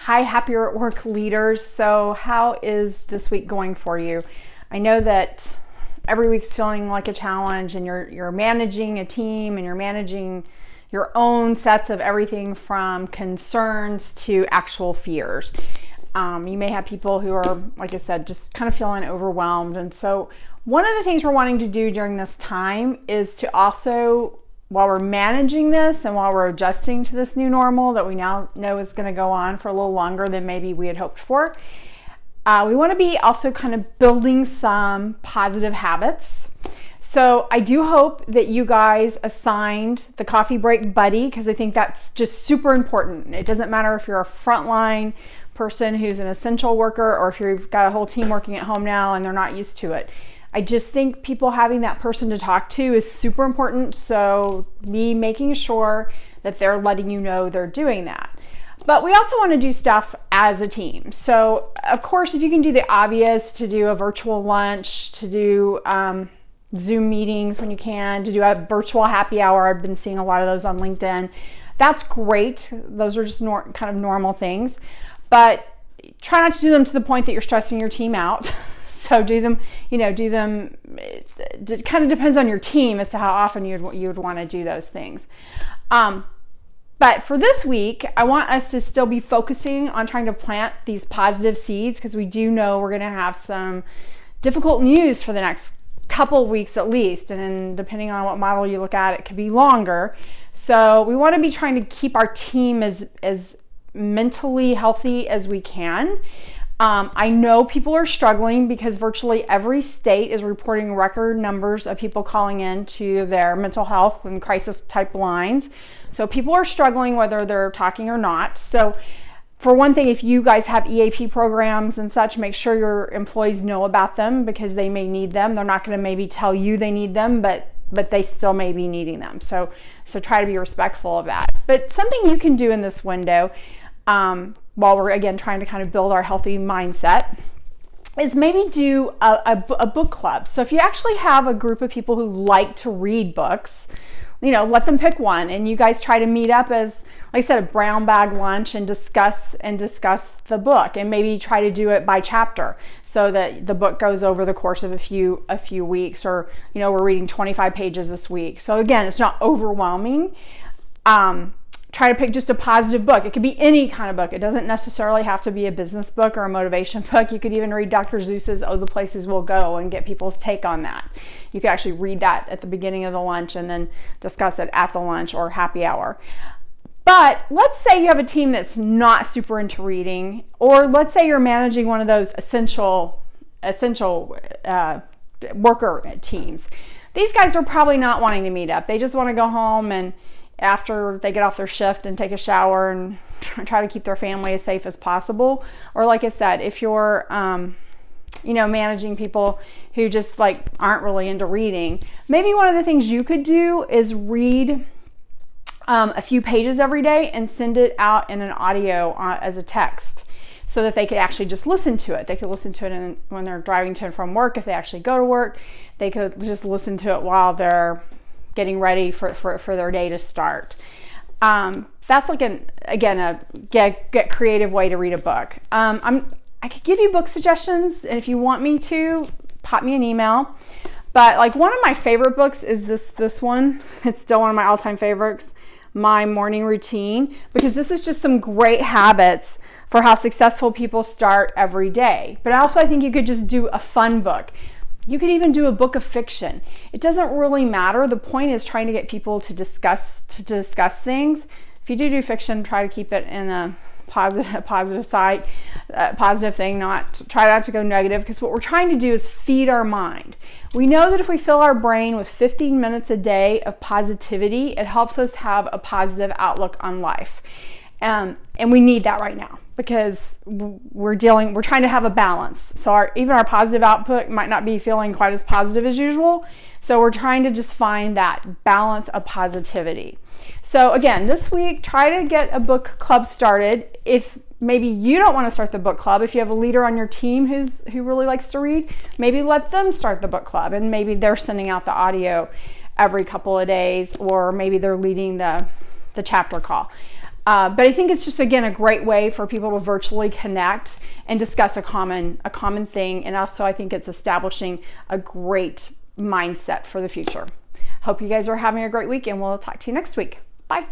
Hi, Happier at Work leaders. So how is this week going for you? I know that every week's feeling like a challenge, and you're managing a team and you're managing your own sets of everything from concerns to actual fears. You may have people who are, like I said, just kind of feeling overwhelmed. And so one of the things we're wanting to do during this time is to also, while we're managing this and while we're adjusting to this new normal that we now know is going to go on for a little longer than maybe we had hoped for, we want to be also kind of building some positive habits. So I do hope that you guys assigned the coffee break buddy, because I think that's just super important. It doesn't matter if you're a frontline person who's an essential worker or if you've got a whole team working at home now and they're not used to it. I just think people having that person to talk to is super important. So me making sure that they're letting you know they're doing that. But we also want to do stuff as a team. So of course, if you can do the obvious, to do a virtual lunch, to do Zoom meetings when you can, to do a virtual happy hour. I've been seeing a lot of those on LinkedIn. That's great. Those are just kind of normal things. But try not to do them to the point that you're stressing your team out. So do them. It kind of depends on your team as to how often you would want to do those things. But for this week, I want us to still be focusing on trying to plant these positive seeds, because we do know we're going to have some difficult news for the next couple of weeks at least. And then depending on what model you look at, it could be longer. So we want to be trying to keep our team as mentally healthy as we can. I know people are struggling because virtually every state is reporting record numbers of people calling in to their mental health and crisis type lines. So people are struggling whether they're talking or not. So for one thing, if you guys have EAP programs and such, make sure your employees know about them, because they may need them. They're not going to maybe tell you they need them, but they still may be needing them. So try to be respectful of that. But something you can do in this window, while we're again trying to kind of build our healthy mindset, is maybe do a book club. So if you actually have a group of people who like to read books, let them pick one, and you guys try to meet up as, like I said, a brown bag lunch and discuss the book, and maybe try to do it by chapter so that the book goes over the course of a few weeks, or we're reading 25 pages this week. So again, it's not overwhelming. Try to pick just a positive book. It could be any kind of book. It doesn't necessarily have to be a business book or a motivation book. You could even read Dr. Seuss's Oh, the Places We'll Go and get people's take on that. You could actually read that at the beginning of the lunch and then discuss it at the lunch or happy hour. But let's say you have a team that's not super into reading, or let's say you're managing one of those essential worker teams. These guys are probably not wanting to meet up. They just want to go home and after they get off their shift and take a shower and try to keep their family as safe as possible. Or like I said, if you're managing people who just aren't really into reading, maybe one of the things you could do is read a few pages every day and send it out in an audio as a text, so that they could actually just listen to it. They could listen to it when they're driving to and from work. If they actually go to work, they could just listen to it while they're getting ready for their day to start. That's like a get creative way to read a book. I could give you book suggestions, and if you want me to, pop me an email. But one of my favorite books is this one. It's still one of my all-time favorites, My Morning Routine, because this is just some great habits for how successful people start every day. But also I think you could just do a fun book. You could even do a book of fiction. It doesn't really matter. The point is trying to get people to discuss things. If you do fiction, try to keep it in a positive side, positive thing. Try not to go negative, because what we're trying to do is feed our mind. We know that if we fill our brain with 15 minutes a day of positivity, it helps us have a positive outlook on life. And we need that right now, because we're trying to have a balance. So even our positive output might not be feeling quite as positive as usual. So we're trying to just find that balance of positivity. So again, this week, try to get a book club started. If maybe you don't want to start the book club, if you have a leader on your team who really likes to read, maybe let them start the book club, and maybe they're sending out the audio every couple of days, or maybe they're leading the chapter call. But I think it's just, again, a great way for people to virtually connect and discuss a common thing. And also, I think it's establishing a great mindset for the future. Hope you guys are having a great week, and we'll talk to you next week. Bye.